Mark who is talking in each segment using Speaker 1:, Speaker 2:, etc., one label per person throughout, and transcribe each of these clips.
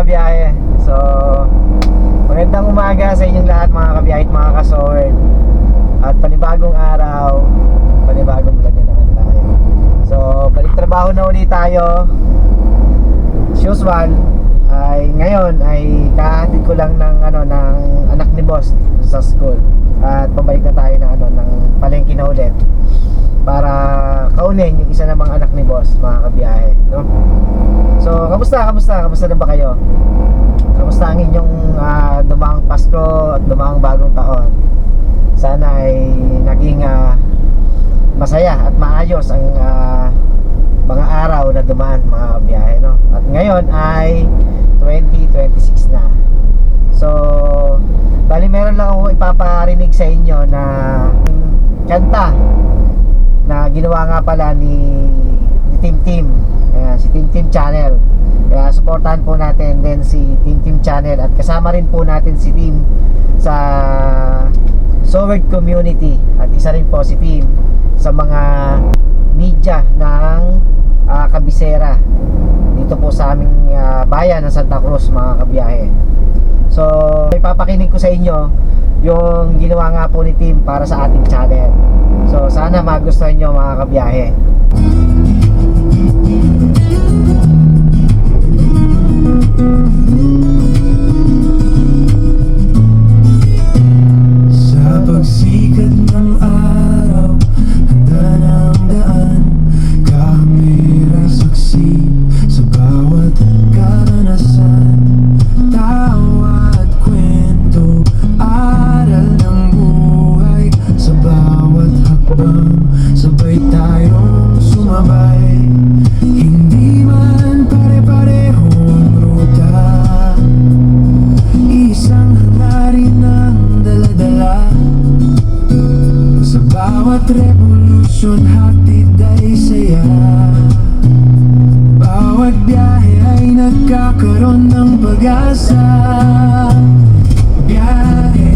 Speaker 1: kabiyahe. So, magandang umaga sa inyong lahat mga kabiyahe at mga kasowerd. At panibagong araw, panibagong vlog na naman tayo. So, balik trabaho na ulit tayo. As usual, ay ngayon ay kahatid ko lang ng ng anak ni boss sa school. At pabalik na tayo ng palengke na ulit para kaunin yung isa namang anak ni boss, mga kabiyahe, no? So, kamusta na ba kayo? Kamusta ang inyong dumaang Pasko at dumaang bagong taon? Sana ay naging masaya at maayos ang mga araw na dumaan, mga kabiyahe, no? At ngayon ay 2026 na. So, bali meron lang ako ipaparinig sa inyo na kanta na ginawa nga pala ni Tim Tim. Ayan, si Tim Tim Channel. Kaya supportahan po natin din si Tim Tim Channel at kasama rin po natin si Tim sa Sowerd community at isa rin po si Tim sa mga media ng Kabisera dito po sa aming bayan ng Santa Cruz, mga kabiyahe. So, ipapakinig ko sa inyo yung ginawa nga po ni Tim para sa ating channel. So, sana magustuhan nyo, mga kabiyahe.
Speaker 2: Sa pagsikat ng araw, handa na ang daan. Kami ay saksi sa bawat karanasan. Tawa at kwento, aral ng buhay. Sa bawat hakbang, sabay tayong sumabay. Hindi man pare-parehong ruta, isang hangarin ang dala-dala. Sa bawat revolusyon, hatid ay saya. Bawat biyahe ay nagkakaroon ng pag-asa. Biyahe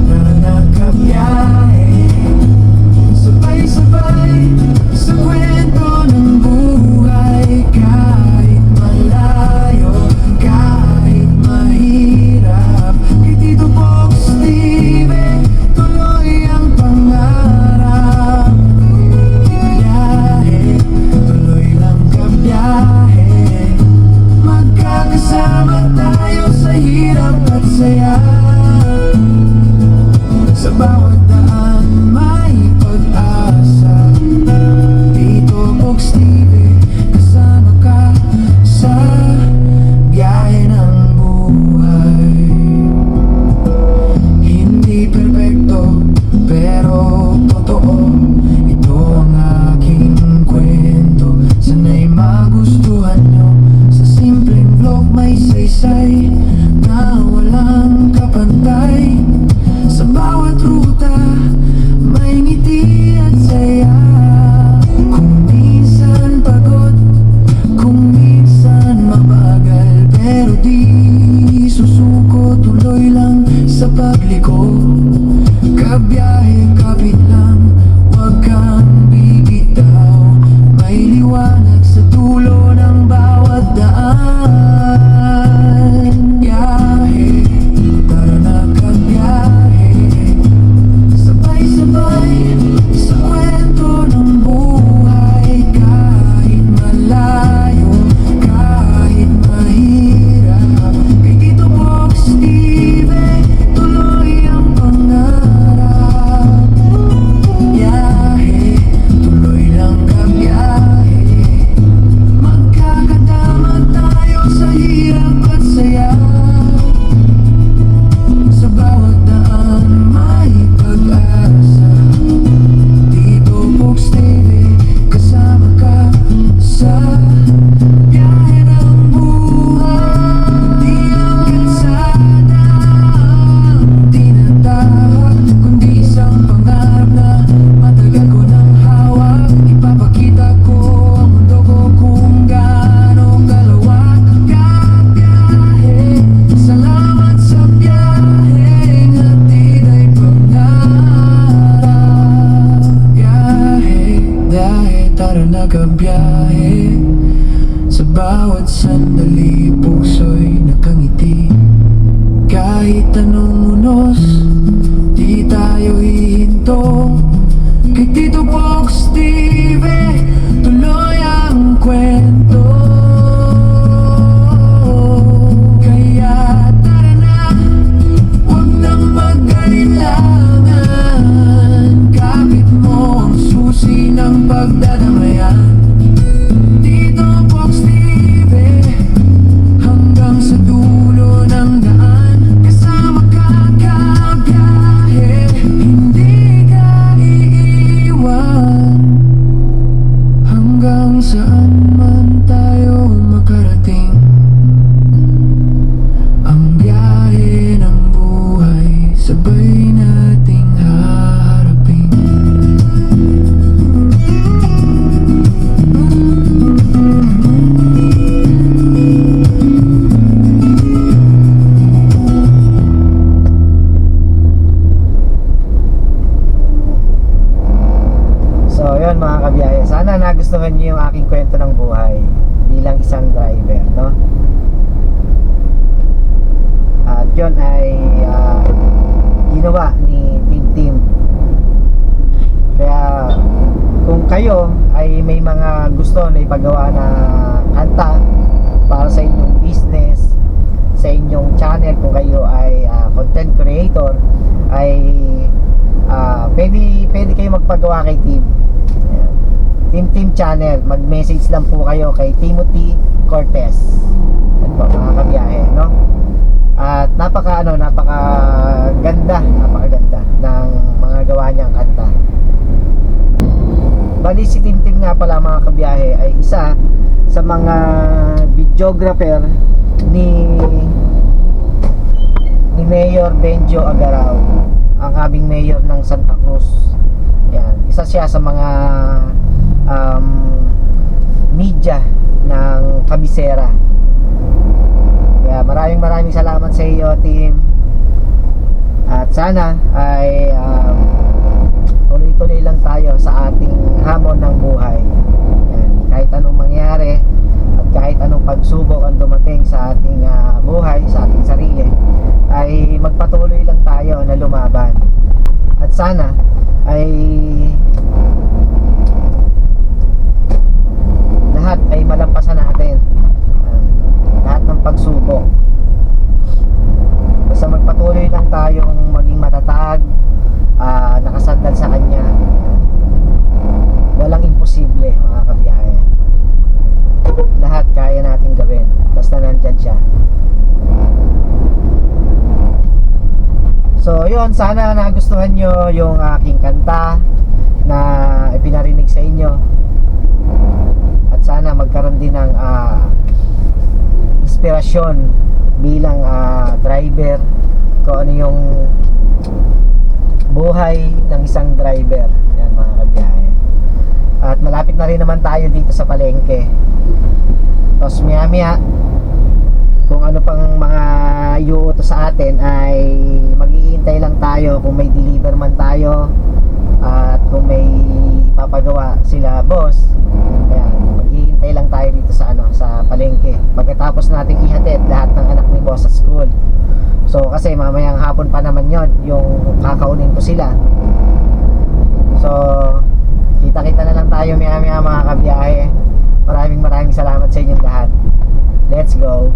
Speaker 2: na nakabiyahe, sabay-sabay sa kwento ng buhay. Kahit malayo, kahit mahirap, kay Tito Box TV, tuloy ang pangarap. Biyahe, tuloy lang kabiyahe, magkakasama tayo sa hirap at saya. Sa bawat daan may pag-asa. Tito Box TV, kasama ka sa biyahe ng buhay. Hindi perpekto, pero totoo. Ito ang aking kwento, sana'y magustuhan nyo. Sa simpleng vlog may saysay na walang kapantay. Sa bawat ruta may ngiti at saya. Kung minsan pagod, kung minsan mabagal, pero di susuko, tuloy lang sa pagliko. Kabiyahe, kapit lang, wag kang bibitaw. May liwanag sa dulo ng bawat daan. Biyahe, tara na kabiyahe, sabay-sabay sa kwento ng buhay. Kahit malayo, kahit mahirap, kay Tito Box TV, tuloy ang pangarap. Biyahe, tuloy lang kabiyahe, magkakadama tayo sa hirap at saya. Sa bawat daan may pag-asa. Tito Box TV, kasama ka sa biyahe ng buhay. Di ang kalsada ang tinatahak, kundi isang pangarap na matagal ko nang hawak. Ipapakita ko ang mundo ko kung gaano kalawak. Kabiyahe, salamat sa biyaheng hatid ay pangarap. Biyahe, tara na kabiyahe, sa Bawat sandali puso'y nakangiti. Kahit anong unos, di tayo hihinto. Kay Tito Box TV, tuloy ang kwento. Kaya tara na, huwag nang mag-alilangan. Kapit mo ang susi ng pagdadamayan. Tito Box TV, hanggang sa dulo ng daan. Kasama ka kabiyahe, hindi ka iiwan. Hanggang saan man tayo makarating, ang biyahe ng buhay sabay nating haharapin.
Speaker 1: So yun mga kabiyahe, sana nagustuhan niyo yung aking kwento ng buhay bilang isang driver, no? At yun ay ginawa ni Team. Kaya kung kayo ay may mga gusto na ipagawa na kanta para sa inyong business, sa inyong channel, kung kayo ay content creator, ay pwede kayo magpagawa kay Team. Ayan. Team channel, mag-message lang po kayo kay Timothy Cortez. Yan po mga kabiyahe, no? At napakaganda ng mga gawa niyang kanta. Bali si Tim nga pala mga kabiyahe ay isa sa mga videographer ni Mayor Benjo Agaraw, ang aming mayor ng Santa Cruz. Yan, isa siya sa mga media ng Kabisera. Kaya maraming salamat sa iyo, Tim. At sana ay tuloy-tuloy lang tayo sa ating hamon ng buhay. Yan, kahit anong mangyari at kahit anong pagsubok ang dumating sa ating buhay, sa ating sarili, ay magpatuloy lang tayo na lumaban. At sana ay lahat ay malampasan natin, lahat ng pagsubok. Basta magpatuloy lang tayong maging matatag, nakasandal sa Kanya. Walang imposible mga kabiyahe. Lahat kaya natin gawin basta nandyan siya. So yun, sana nagustuhan nyo yung aking kanta na ipinarinig sa inyo. At sana magkaroon din ng inspirasyon bilang driver, kung ano yung buhay ng isang driver. Yan mga kabiyahe. At malapit na rin naman tayo dito sa palengke. Tapos maya kung ano pang mga iuutos sa atin ay mag-iintay lang tayo kung may deliver man tayo, at kung may papagawa sila boss. Ayan, mag-iintay lang tayo dito sa sa palengke pagkatapos nating ihatid lahat ng anak ni boss sa school. So kasi mamayang hapon pa naman yon yung kakaunin ko sila. So kita-kita na lang tayo maya mga kabiyahe. Maraming salamat sa inyong lahat. Let's go.